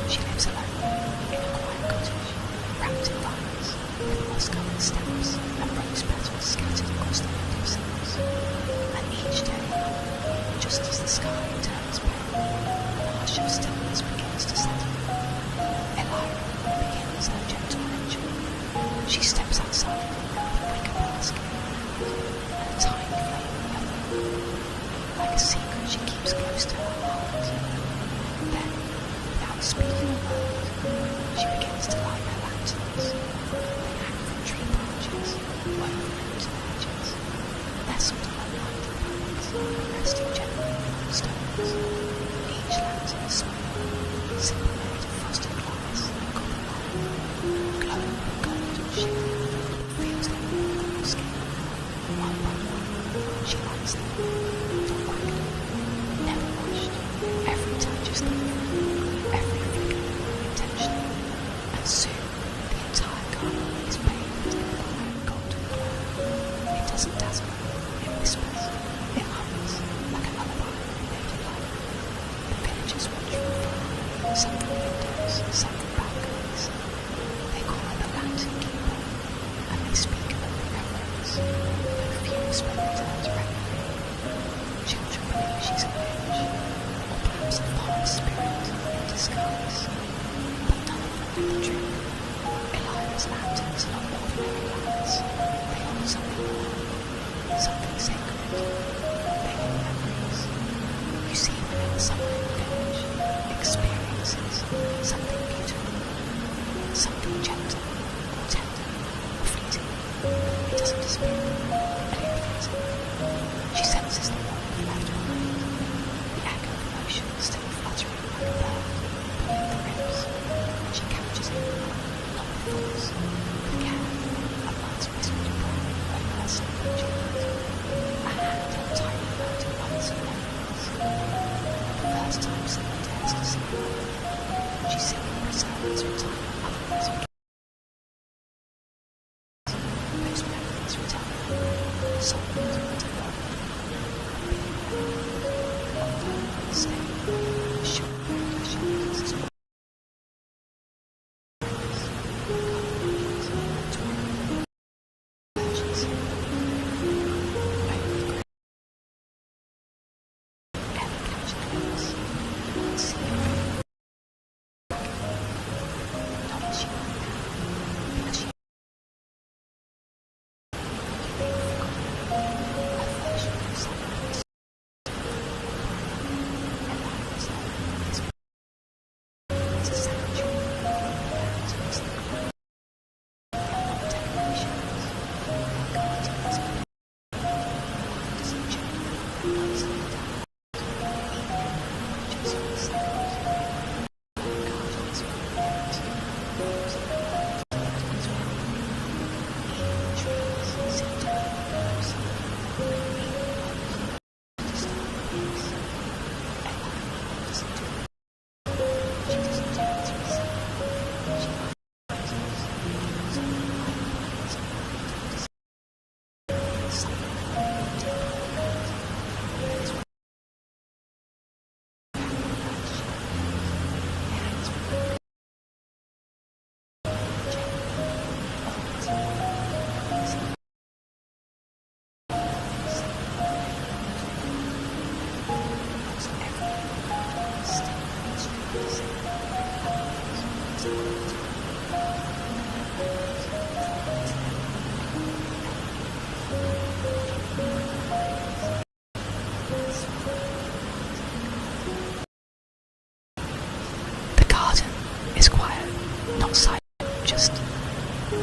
She lives alone in a quiet cottage, wrapped in violets, with moss-covered steps and rose petals scattered across the windowsills. And each day, just as the sky turns pale and the hush of stillness begins to settle, Elira begins her gentle ritual. She steps outside with a wicker basket and a tiny flame in her thumb. Like a secret she keeps close to her heart. Then, without speaking a word, she begins to light her lanterns. They hang from tree branches, woven into the edges, nestled among lighted planks, resting gently on stones. Each lantern is small, simply made of frosted glass and copper wire, glowing with gold and shimmer. Feels like warmth on your skin. One by one, she lights them, not quickly, never rushed. Every touch is thoughtful, every flicker intentional, and soon the entire garden is bathed in a quiet golden glow. It doesn't dazzle, it whispers, it hums like a lullaby made of light. The villagers watch from afar, some from windows, some from balconies. They call her the Lantern Keeper, and they speak of her with reverence, though few spend their time directly. Children believe she's a witch, or perhaps a false spirit in disguise, but none of them know the truth. Elira's lanterns are not ordinary lights. They hold something more, something sacred. They hold memories. You see, whenever someone in the village experiences something beautiful, something gentle, or tender, or fleeting, it doesn't disappear, Elira feels it. She senses the warmth left behind, the echo of emotion still fluttering like a bird beneath the ribs. She captures it, not with force, with care, a man's whispered prayer over her sleeping child. A hand held tightly around her mother's memories. The first time someone dares to see her, she simply preserves her time, otherwise forgets. Those memories return, soft and devoted.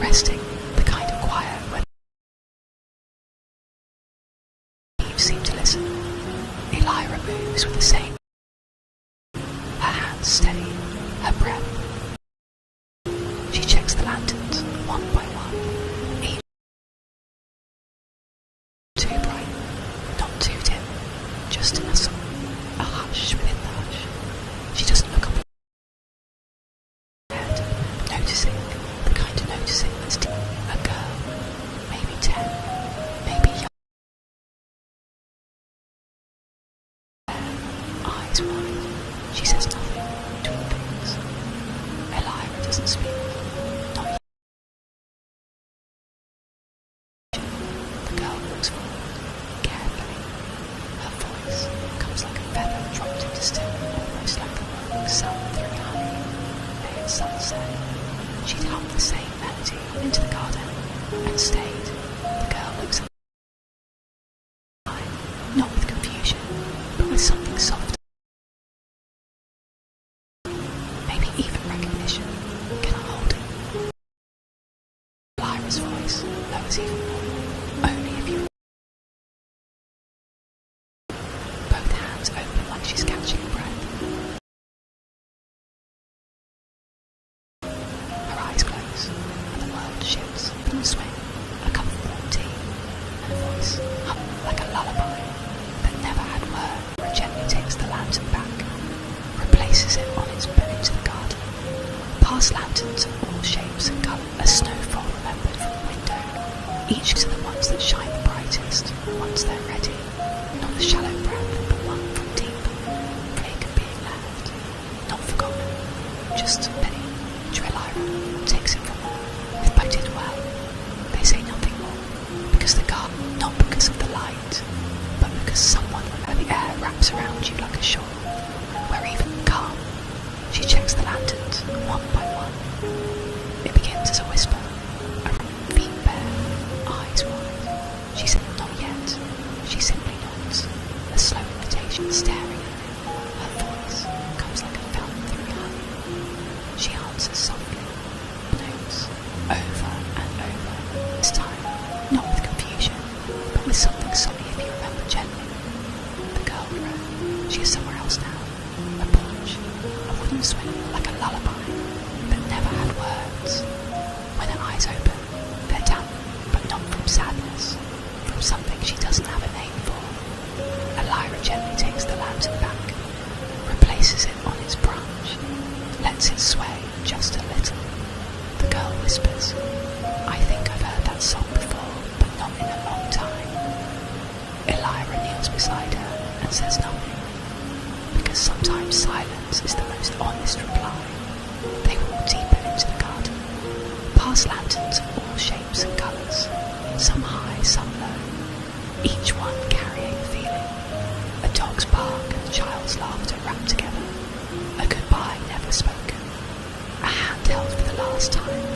Resting, the kind of quiet where leaves seem to listen. Elira moves with the same, her hands steady, her breath. She checks the lanterns one by one, each too bright, not too dim, just in a hush within the hush. She doesn't look up ahead, noticing that's deep. A girl, maybe 10, maybe young, eyes wide. She says nothing between things. doesn't speak. Not yet. The girl walks forward, carefully. Her voice comes like a feather dropped into still, almost like the work sung through honey. Day at sunset, she'd hummed the same melody into the garden and stayed. The girl looks at the eye, not with confusion, but with something soft. Maybe even recognition. Can I hold it? Lyra's voice lowers even more. Only if you... Both hands open like she's catching a breath. Her eyes close, and the world shifts from the swing, a cup of warm tea, and a voice hummed like a lullaby that never had word. Laura gently takes the lantern back, replaces it on its bed into the garden. Past lanterns of all shapes and colours, a snowfall remembered from the window. Each to the ones that shine the brightest, once they're ready. Not a shallow breath, but one from deep, plague of being left. Not forgotten, just Penny. Lyra takes it from her, with both did well. They say nothing more, because the garden, not because of the light, but because someone and the air wraps around you like a shawl, where even calm, she checks the lanterns one by one. It begins as a whisper, feet bare, eyes wide. She said not yet. She simply nods, a slow invitation, staring at him. Her voice comes like a fountain through honey. She answers softly, notes over and over. This time, not with confusion, but with something sorry if you remember gently. The girl grown. She is somewhere else now. A porch, a wooden swing like a lullaby that never had words. When her eyes open, they're damp, but not from sadness, from something she doesn't have a name for. Lyra gently takes the lantern back, replaces it on its branch, lets it sway just a little. The girl whispers, I think I've heard that song before, but not in a long time. Lyra kneels beside her and says nothing, because sometimes silence is the most honest reply. They walk deeper into the garden, past lanterns of all shapes and colours, some high, some low, each one carrying a feeling. A dog's bark and a child's laughter wrapped together, a goodbye never spoken, a hand held for the last time,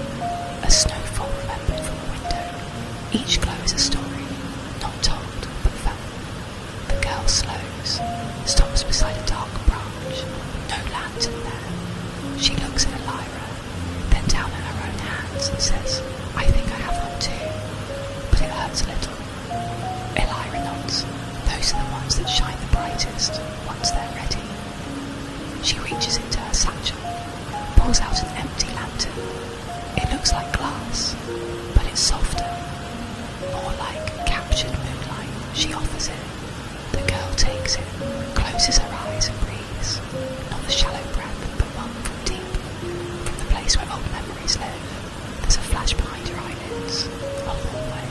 a snowfall remembered from a window. Each glow is a story, not told but felt. The girl slows, stops beside a dark branch, no lantern there. She looks at Lyra, then down at her own hands and says, I think I have one too, but it hurts a little. Lyra nods. Those are the ones that shine the brightest, once they're ready. She reaches into her satchel, pulls out an empty lantern. It looks like glass, but it's softer, more like captured moonlight. She offers it. The girl takes it, closes her eyes and breathes. Not the shallow breath, but one from deep, from the place where old memories live. There's a flash behind her eyelids, a hallway,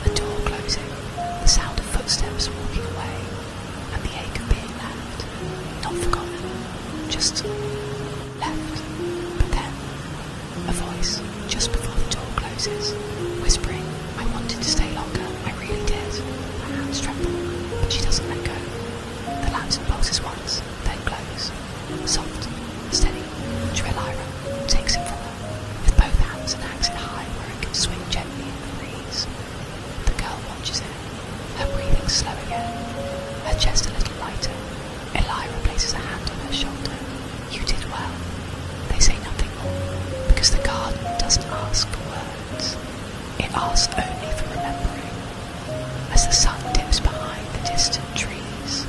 a door closing, the sound of footsteps walking away, and the ache of being left. Not forgotten, just left. But then, a voice, just before the door closes, whispering, I wanted to stay longer, I really did. Her hands tremble, but she doesn't let go. The lantern pulses once, then glows. Soft, steady. Lyra takes it from her, with both hands and hangs it high where it can swing gently in the breeze. The girl watches it, her breathing slow again, her chest a little lighter. Lyra places a hand on her shoulder. You did well. They say nothing more, because the garden doesn't ask for words. It asks only for remembering. As the sun dips behind the distant trees,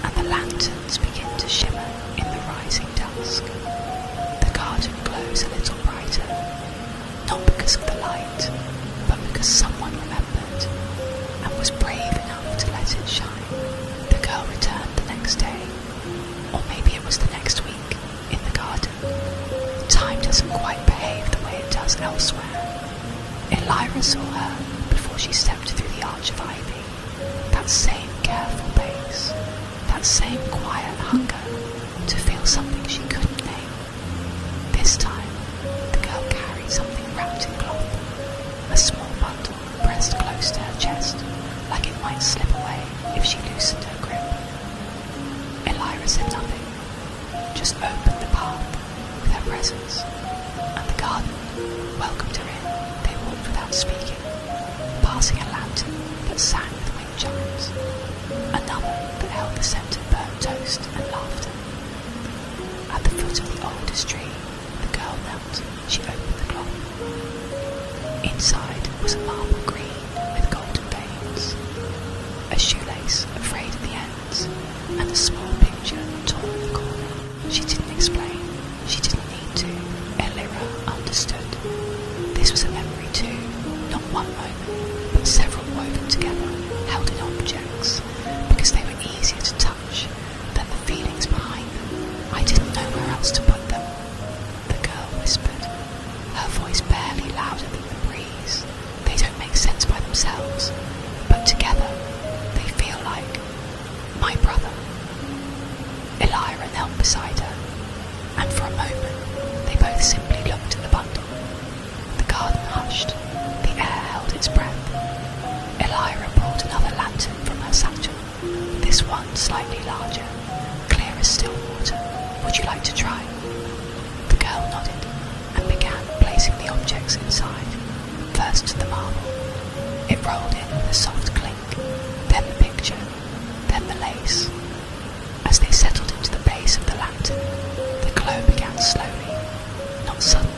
and the lanterns begin to shimmer in the rising dusk, the garden glows a little brighter, not because of the light, but because someone remembered, and was brave enough to let it shine. The girl returned the next day, or maybe it was the next week, in the garden. Time doesn't quite behave the way it does elsewhere. Lyra saw her before she stepped through the arch of ivy, that same careful pace, that same quiet hunger to feel something she couldn't name. This time, that sang with wind chimes, another that held the scent of burnt toast and laughter. At the foot of the oldest tree, the girl knelt. She opened the cloth. Inside was a marble green with golden veins, a shoelace frayed at the ends, and a small picture torn in the corner. She didn't explain. She didn't need to. Elira understood. This was a memory too, not one moment, but several woven together, held in objects, because they were easier to touch than the feelings behind them. I didn't know where else to put them, the girl whispered, her voice barely louder than the breeze. They don't make sense by themselves, but together they feel like my brother. Elira knelt beside her, and for a moment they both simply looked at the bundle. The garden hushed, the air held its breath. Elira brought another lantern from her satchel, this one slightly larger, clear as still water. Would you like to try? The girl nodded and began placing the objects inside. First the marble. It rolled in with a soft clink, then the picture, then the lace. As they settled into the base of the lantern, the glow began slowly, not sudden,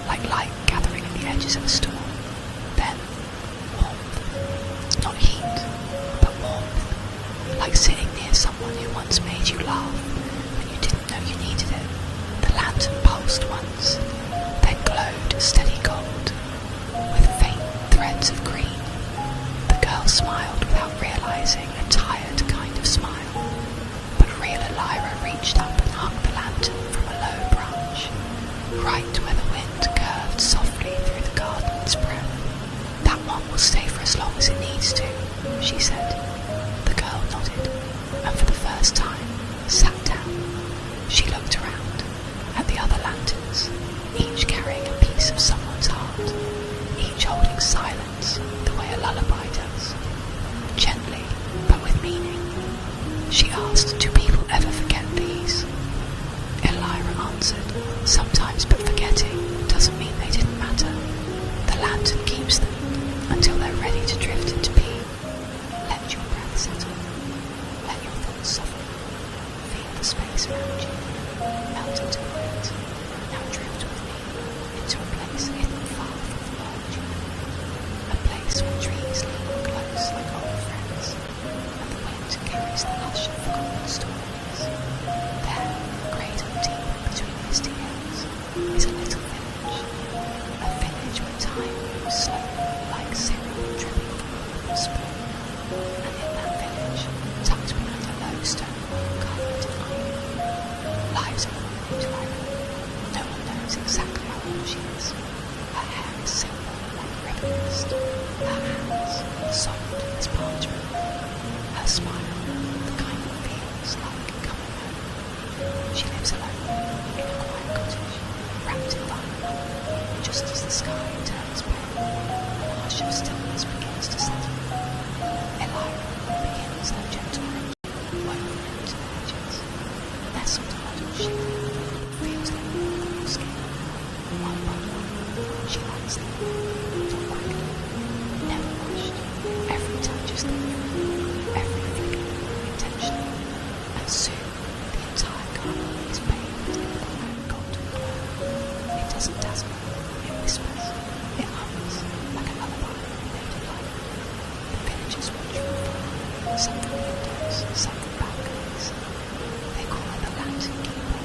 like light gathering at the edges of a storm. Then warmth, not heat, but warmth, like sitting near someone who once made you laugh when you didn't know you needed it. The lantern pulsed once, then glowed steady gold, with faint threads of green. The girl smiled without realizing a tired kind of smile, but real Elira reached up and hung the lantern from a low branch, right where the wind curved softly through the garden's breath. That one will stay for as long as it needs to, she said. The girl nodded, and for the first time sat down. She looked around at the other lanterns, each carrying a piece of someone's heart, each holding silence the way a lullaby does, gently but with meaning. She asked, do people ever forget these? Elira answered, sometimes, but forgetting doesn't mean they didn't matter. The lantern keeps them until they're ready to drift into being. Let your breath settle. Let your thoughts soften. Feel the space around you. Melt into quiet. Now drift with me into a place hidden far from the world you know. A place where trees lean close like old friends, and the wind carries the hush of forgotten stories. There, cradled deep between misty hills, is a little village. A village where time moves slowly like syrup dripping from a wooden spoon. And in that village, tucked behind a low stone wall covered in ivy, lies a woman named Lyra. No one knows exactly how old she is. Her hair is silver like river mist. Her hands soft as parchment. Her smile, the kind that feels like coming home. She lives alone in a quiet cottage, wrapped in vine, just as the sky turns pale and a hush of stillness begins to settle. Elira begins her gentle ritual, woven into the edges, nestled a little shiver, feels them warm on your skin. One by one, she lights them, not quickly, never rushed. Every touch is thoughtful, every flicker intentional, and soon the entire garden is bathed in a quiet golden glow. It doesn't dazzle, it whispers, it hums like a lullaby made of light. The villagers watch from afar, some from windows, some from balconies. They call her the Lantern Keeper,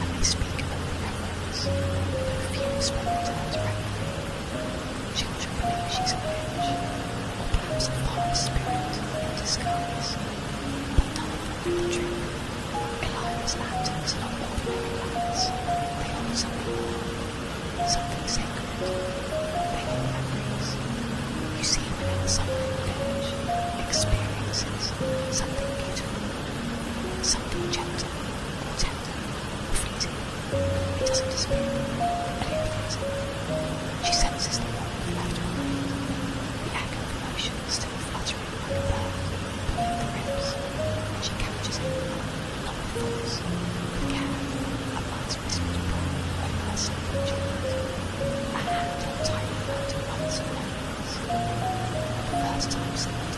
and they speak of her with reverence, though few speak to her directly. Children believe she's a witch, or perhaps a foreign spirit in disguise, but none of them know the truth. Elira's lanterns are not ordinary lights. They hold something more, something sacred. They hold memories. You see, whenever someone in the village experiences something beautiful, something gentle, or tender, or fleeting, it doesn't disappear. Elira feels it. She senses the warmth left behind, the echo of emotion still fluttering like a bird beneath the ribs. She captures it, not with force, with care, a mother's whispered prayer over her sleeping child. A hand held tightly around her mother's memories. The first time someone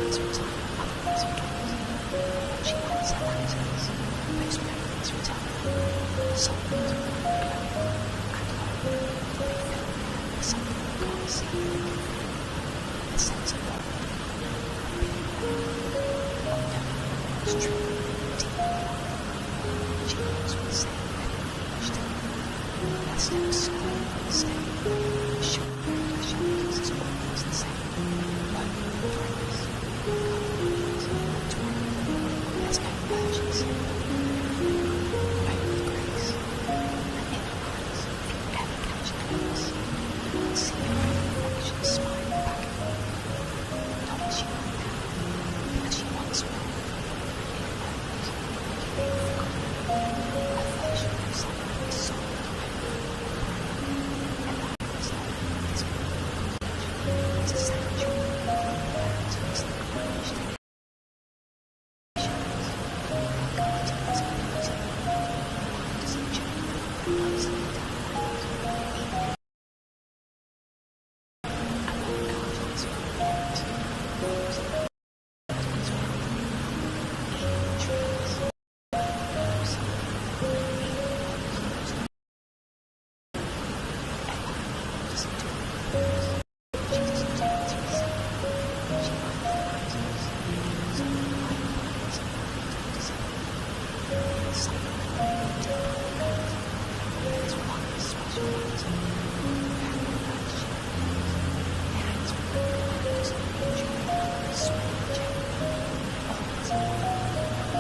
memories return, other things forget. When she lights her lanterns, those memories return. Soft, glowing, and home. They fill the air with something you can't see but can feel. A sense of love, of being there, of knowing what's true, deep in. She walks with the same rhythm each day. Her steps slow and steady. Short around her shoulders is always the same. Lonely and friends, come and meet and dwell. There's no urgency, only grace. And in her eyes, if you ever catch a glimpse, you would see your own reflection smiling back at you. Not as you are now, but as you once were. In a moment, you may have forgotten. A version of yourself is soft and open. And that is love is more. It's a sanctuary, mountains that grow each day. Gardens of beauty, wonders of joy, nicely download, and when the gardens were kept, rose and gardens were even trees, rose, Ella doesn't do it. She doesn't do it to herself. She idolizes, so idolizes and desire. There's something deep in her. There's one special item, very first she appears. It hangs with her behind an enjoy, swaying gently. Always a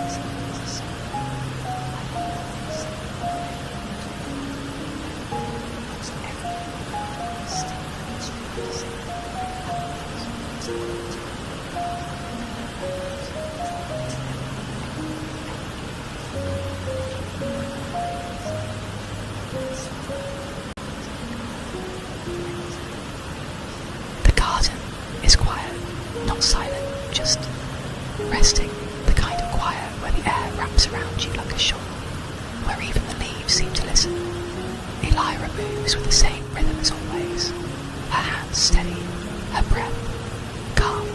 always a song. I love this, because everything is still as you like to say. It's all the time. The garden is quiet, not silent, just resting, the kind of quiet where the air wraps around you like a shawl, where even the leaves seem to listen. Elira moves with the same rhythm as always, her hands steady, her breath calm.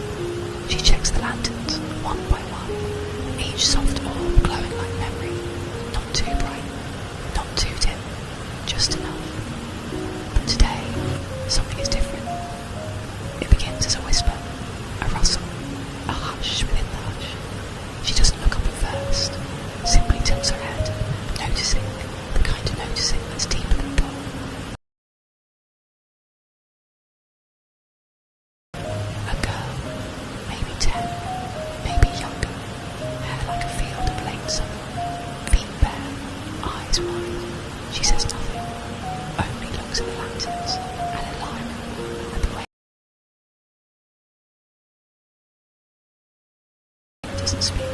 She checks the lanterns, one by one, each soft orb glowing like memory, not too bright, not too dim, just enough. But today, something is different. It begins as a whisper, a rustle, a hush within the hush. She doesn't look up at first, simply tilts her head, noticing, the kind of noticing that's deeper than thought. A girl, maybe 10, maybe younger, hair like a field of late summer, feet bare, eyes wide. She says nothing, only looks at the lanterns and Elira, and the way it doesn't speak.